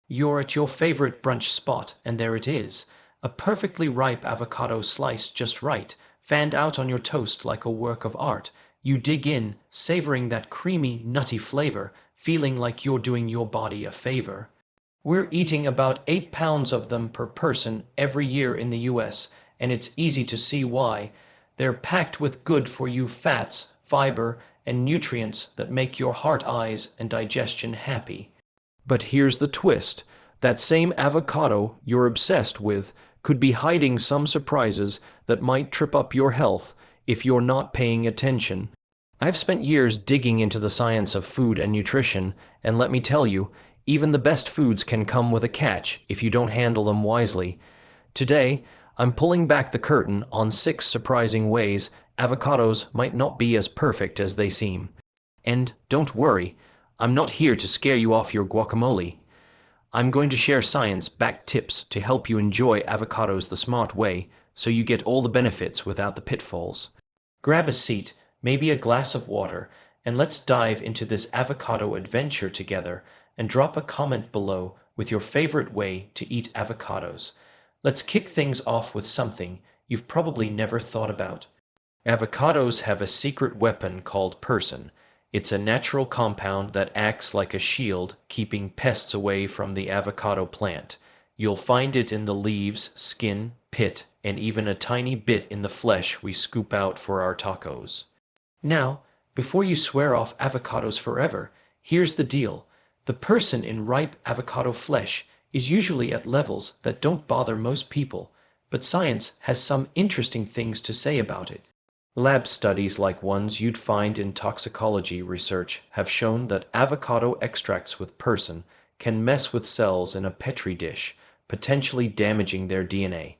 You're at your favorite brunch spot, and there it is. A perfectly ripe avocado sliced just right, fanned out on your toast like a work of art. You dig in, savoring that creamy, nutty flavor, feeling like you're doing your body a favor. We're eating about 8 pounds of them per person every year in the US, and it's easy to see why. They're packed with good-for-you fats, fiber, and nutrients that make your heart, eyes, and digestion happy. But here's the twist. That same avocado you're obsessed with could be hiding some surprises that might trip up your health if you're not paying attention. I've spent years digging into the science of food and nutrition, and let me tell you, even the best foods can come with a catch if you don't handle them wisely. Today, I'm pulling back the curtain on 6 surprising ways avocados might not be as perfect as they seem. And don't worry, I'm not here to scare you off your guacamole. I'm going to share science-backed tips to help you enjoy avocados the smart way so you get all the benefits without the pitfalls. Grab a seat, maybe a glass of water, and let's dive into this avocado adventure together, and drop a comment below with your favorite way to eat avocados. Let's kick things off with something you've probably never thought about. Avocados have a secret weapon called persin. It's a natural compound that acts like a shield, keeping pests away from the avocado plant. You'll find it in the leaves, skin, pit, and even a tiny bit in the flesh we scoop out for our tacos. Now, before you swear off avocados forever, here's the deal. The persin in ripe avocado flesh is usually at levels that don't bother most people, but science has some interesting things to say about it. Lab studies like ones you'd find in toxicology research have shown that avocado extracts with persin can mess with cells in a petri dish, potentially damaging their DNA.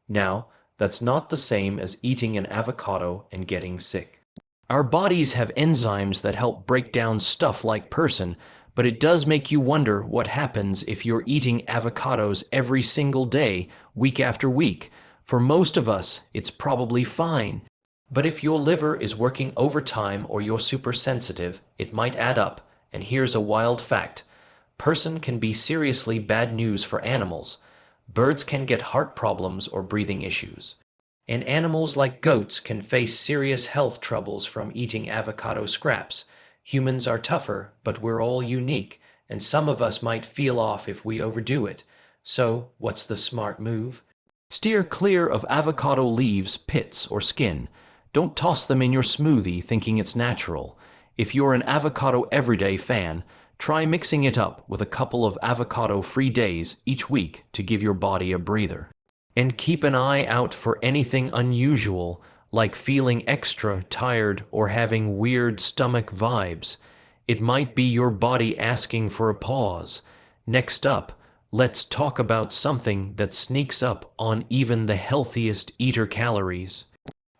Now, that's not the same as eating an avocado and getting sick. Our bodies have enzymes that help break down stuff like persin, but it does make you wonder what happens if you're eating avocados every single day, week after week. For most of us, it's probably fine. But if your liver is working overtime or you're super sensitive, it might add up. And here's a wild fact. Persin can be seriously bad news for animals. Birds can get heart problems or breathing issues. And animals like goats can face serious health troubles from eating avocado scraps. Humans are tougher, but we're all unique, and some of us might feel off if we overdo it. So, what's the smart move? Steer clear of avocado leaves, pits, or skin. Don't toss them in your smoothie thinking it's natural. If you're an avocado everyday fan, try mixing it up with a couple of avocado-free days each week to give your body a breather. And keep an eye out for anything unusual, like feeling extra tired or having weird stomach vibes. It might be your body asking for a pause. Next up, let's talk about something that sneaks up on even the healthiest eater calories.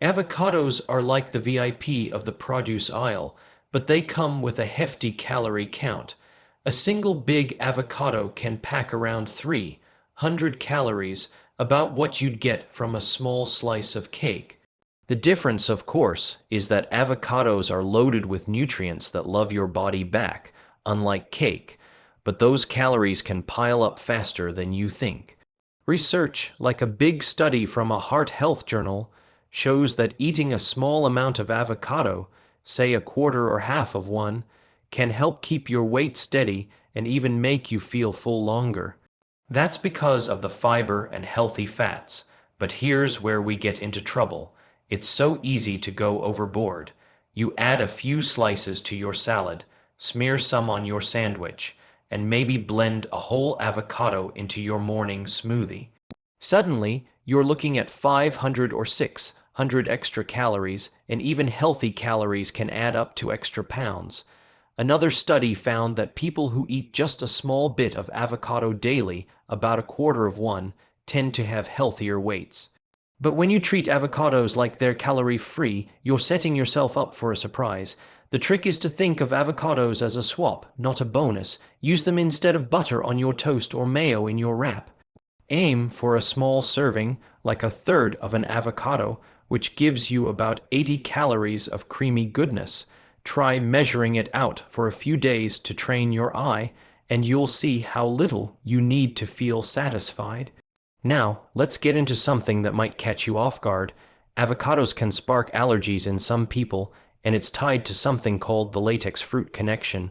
Avocados are like the VIP of the produce aisle, but they come with a hefty calorie count. A single big avocado can pack around 300 calories, about what you'd get from a small slice of cake. The difference, of course, is that avocados are loaded with nutrients that love your body back, unlike cake, but those calories can pile up faster than you think. Research, like a big study from a heart health journal, shows that eating a small amount of avocado, say a quarter or half of one, can help keep your weight steady and even make you feel full longer. That's because of the fiber and healthy fats, but here's where we get into trouble. It's so easy to go overboard. You add a few slices to your salad, smear some on your sandwich, and maybe blend a whole avocado into your morning smoothie. Suddenly, you're looking at 500 or 600 extra calories, and even healthy calories can add up to extra pounds. Another study found that people who eat just a small bit of avocado daily, about a quarter of one, tend to have healthier weights. But when you treat avocados like they're calorie-free, you're setting yourself up for a surprise. The trick is to think of avocados as a swap, not a bonus. Use them instead of butter on your toast or mayo in your wrap. Aim for a small serving, like a third of an avocado, which gives you about 80 calories of creamy goodness. Try measuring it out for a few days to train your eye, and you'll see how little you need to feel satisfied. Now, let's get into something that might catch you off guard. Avocados can spark allergies in some people, and it's tied to something called the latex fruit connection.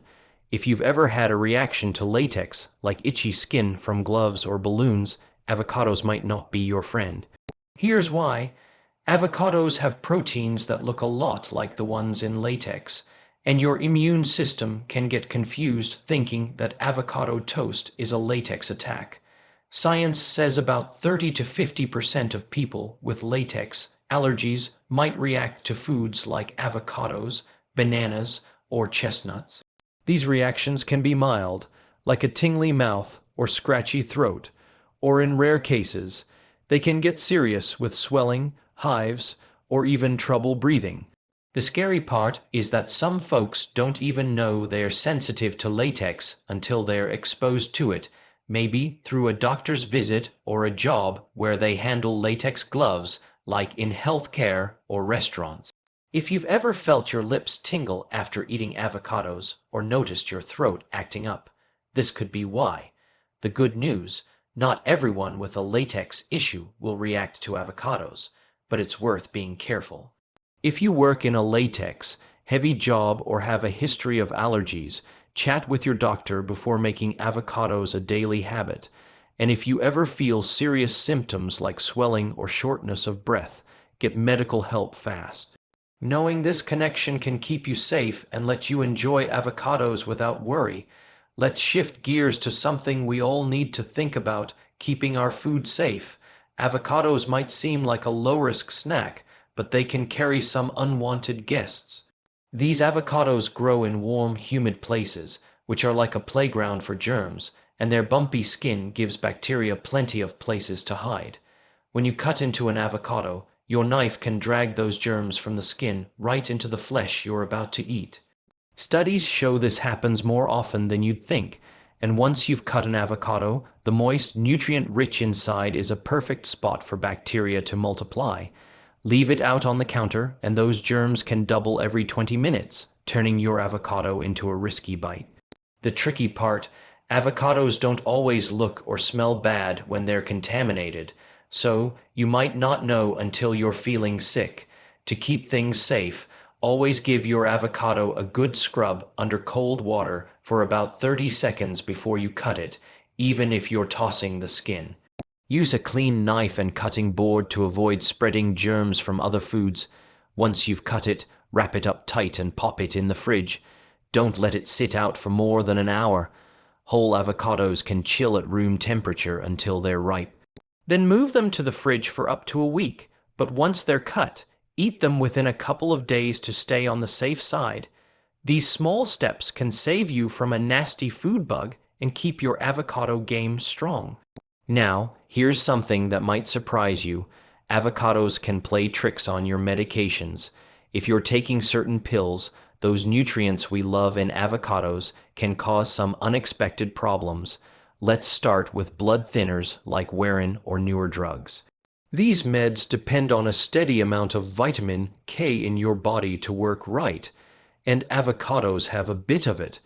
If you've ever had a reaction to latex, like itchy skin from gloves or balloons, avocados might not be your friend. Here's why. Avocados have proteins that look a lot like the ones in latex, and your immune system can get confused thinking that avocado toast is a latex attack. Science says about 30 to 50% of people with latex allergies might react to foods like avocados, bananas, or chestnuts. These reactions can be mild, like a tingly mouth or scratchy throat, or in rare cases, they can get serious with swelling, hives, or even trouble breathing. The scary part is that some folks don't even know they're sensitive to latex until they're exposed to it, maybe through a doctor's visit or a job where they handle latex gloves, like in healthcare or restaurants. If you've ever felt your lips tingle after eating avocados or noticed your throat acting up, this could be why. The good news, not everyone with a latex issue will react to avocados, but it's worth being careful. If you work in a latex, heavy job or have a history of allergies, chat with your doctor before making avocados a daily habit. And if you ever feel serious symptoms like swelling or shortness of breath, get medical help fast. Knowing this connection can keep you safe and let you enjoy avocados without worry. Let's shift gears to something we all need to think about: keeping our food safe. Avocados might seem like a low-risk snack, but they can carry some unwanted guests. These avocados grow in warm, humid places, which are like a playground for germs, and their bumpy skin gives bacteria plenty of places to hide. When you cut into an avocado, your knife can drag those germs from the skin right into the flesh you're about to eat. Studies show this happens more often than you'd think, and once you've cut an avocado, the moist, nutrient-rich inside is a perfect spot for bacteria to multiply. Leave it out on the counter, and those germs can double every 20 minutes, turning your avocado into a risky bite. The tricky part, avocados don't always look or smell bad when they're contaminated, so you might not know until you're feeling sick. To keep things safe, always give your avocado a good scrub under cold water for about 30 seconds before you cut it, even if you're tossing the skin. Use a clean knife and cutting board to avoid spreading germs from other foods. Once you've cut it, wrap it up tight and pop it in the fridge. Don't let it sit out for more than an hour. Whole avocados can chill at room temperature until they're ripe. Then move them to the fridge for up to a week, but once they're cut, eat them within a couple of days to stay on the safe side. These small steps can save you from a nasty food bug and keep your avocado game strong. Now, here's something that might surprise you. Avocados can play tricks on your medications. If you're taking certain pills, those nutrients we love in avocados can cause some unexpected problems. Let's start with blood thinners like Warren or newer drugs. These meds depend on a steady amount of vitamin K in your body to work right, and avocados have a bit of it,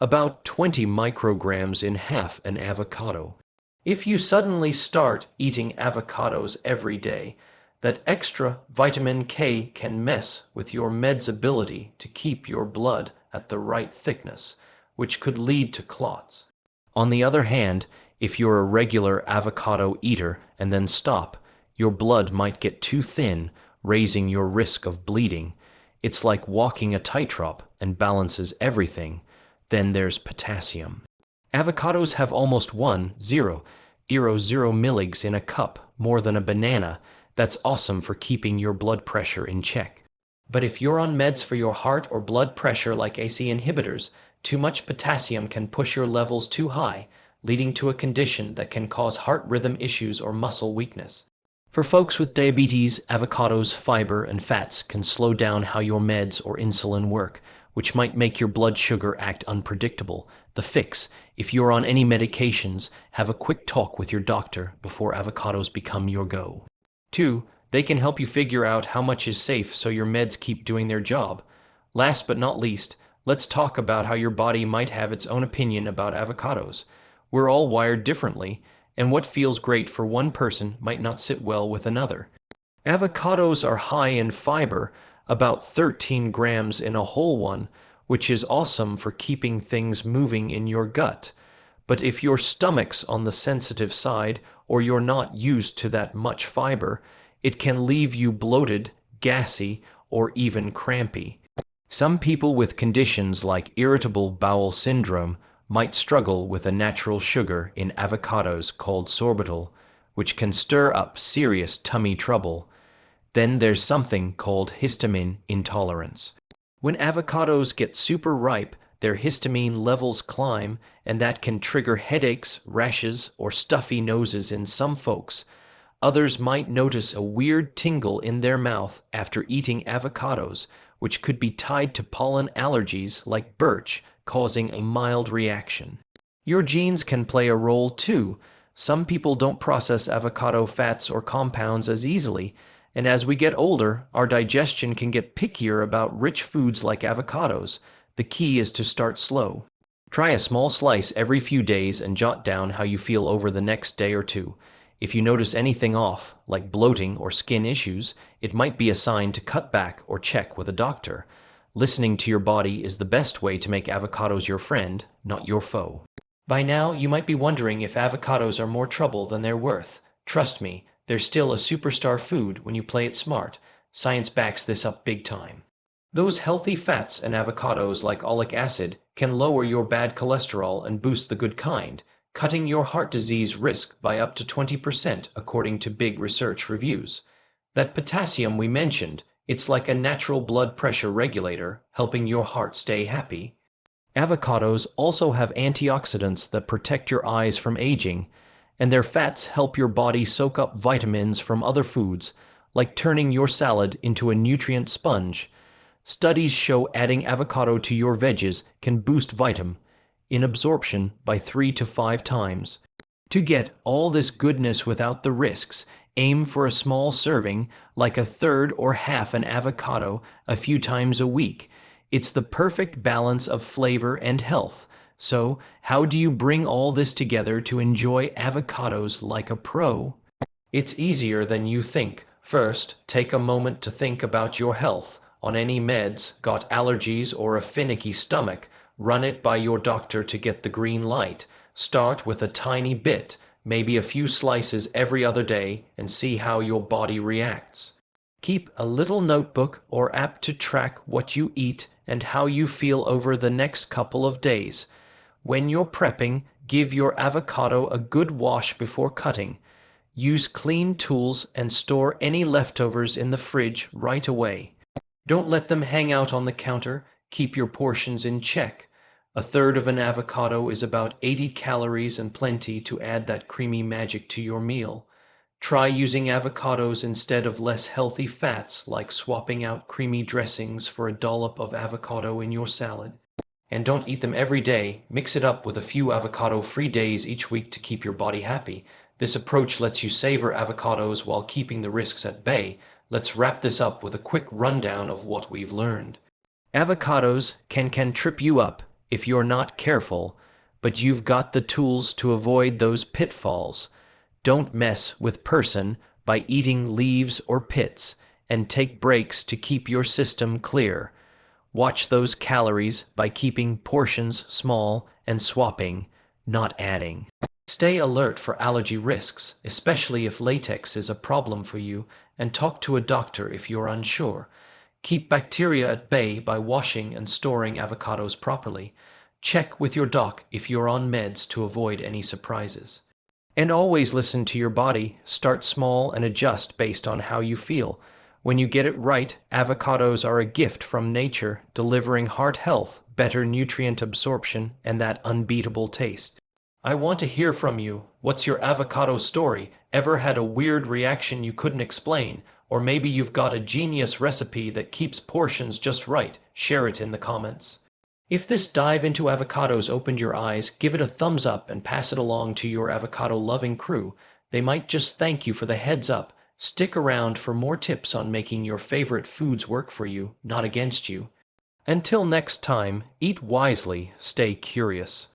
about 20 micrograms in half an avocado. If you suddenly start eating avocados every day, that extra vitamin K can mess with your med's ability to keep your blood at the right thickness, which could lead to clots. On the other hand, if you're a regular avocado eater and then stop, your blood might get too thin, raising your risk of bleeding. It's like walking a tightrope and balances everything. Then there's potassium. Avocados have almost 1,000 milligs in a cup, more than a banana. That's awesome for keeping your blood pressure in check. But if you're on meds for your heart or blood pressure like ACE inhibitors, too much potassium can push your levels too high, leading to a condition that can cause heart rhythm issues or muscle weakness. For folks with diabetes, avocados, fiber, and fats can slow down how your meds or insulin work, which might make your blood sugar act unpredictable. The fix: if you're on any medications, have a quick talk with your doctor before avocados become your go. 2. They can help you figure out how much is safe so your meds keep doing their job. Last but not least, let's talk about how your body might have its own opinion about avocados. We're all wired differently, and what feels great for one person might not sit well with another. Avocados are high in fiber, about 13 grams in a whole one, which is awesome for keeping things moving in your gut. But if your stomach's on the sensitive side, or you're not used to that much fiber, it can leave you bloated, gassy, or even crampy. Some people with conditions like irritable bowel syndrome might struggle with a natural sugar in avocados called sorbitol, which can stir up serious tummy trouble. Then there's something called histamine intolerance. When avocados get super ripe, their histamine levels climb, and that can trigger headaches, rashes, or stuffy noses in some folks. Others might notice a weird tingle in their mouth after eating avocados, which could be tied to pollen allergies like birch, causing a mild reaction. Your genes can play a role too. Some people don't process avocado fats or compounds as easily, and as we get older, our digestion can get pickier about rich foods like avocados. The key is to start slow. Try a small slice every few days and jot down how you feel over the next day or two. If you notice anything off, like bloating or skin issues, it might be a sign to cut back or check with a doctor. Listening to your body is the best way to make avocados your friend, not your foe. By now, you might be wondering if avocados are more trouble than they're worth. Trust me, they're still a superstar food when you play it smart. Science backs this up big time. Those healthy fats in avocados like oleic acid can lower your bad cholesterol and boost the good kind, cutting your heart disease risk by up to 20% according to big research reviews. That potassium we mentioned, it's like a natural blood pressure regulator, helping your heart stay happy. Avocados also have antioxidants that protect your eyes from aging, and their fats help your body soak up vitamins from other foods, like turning your salad into a nutrient sponge. Studies show adding avocado to your veggies can boost vitamin in absorption by 3 to 5 times. To get all this goodness without the risks, aim for a small serving, like a third or half an avocado, a few times a week. It's the perfect balance of flavor and health. So, how do you bring all this together to enjoy avocados like a pro? It's easier than you think. First, take a moment to think about your health. On any meds, got allergies or a finicky stomach, run it by your doctor to get the green light. Start with a tiny bit, maybe a few slices every other day, and see how your body reacts. Keep a little notebook or app to track what you eat and how you feel over the next couple of days. When you're prepping, give your avocado a good wash before cutting. Use clean tools and store any leftovers in the fridge right away. Don't let them hang out on the counter. Keep your portions in check. A third of an avocado is about 80 calories and plenty to add that creamy magic to your meal. Try using avocados instead of less healthy fats, like swapping out creamy dressings for a dollop of avocado in your salad. And don't eat them every day. Mix it up with a few avocado-free days each week to keep your body happy. This approach lets you savor avocados while keeping the risks at bay. Let's wrap this up with a quick rundown of what we've learned. Avocados can trip you up if you're not careful, but you've got the tools to avoid those pitfalls. Don't mess with person by eating leaves or pits, and take breaks to keep your system clear. Watch those calories by keeping portions small and swapping, not adding. Stay alert for allergy risks, especially if latex is a problem for you, and talk to a doctor if you're unsure. Keep bacteria at bay by washing and storing avocados properly. Check with your doc if you're on meds to avoid any surprises. And always listen to your body. Start small and adjust based on how you feel. When you get it right, avocados are a gift from nature, delivering heart health, better nutrient absorption, and that unbeatable taste. I want to hear from you. What's your avocado story? Ever had a weird reaction you couldn't explain? Or maybe you've got a genius recipe that keeps portions just right. Share it in the comments. If this dive into avocados opened your eyes, give it a thumbs up and pass it along to your avocado-loving crew. They might just thank you for the heads up. Stick around for more tips on making your favorite foods work for you, not against you. Until next time, eat wisely, stay curious.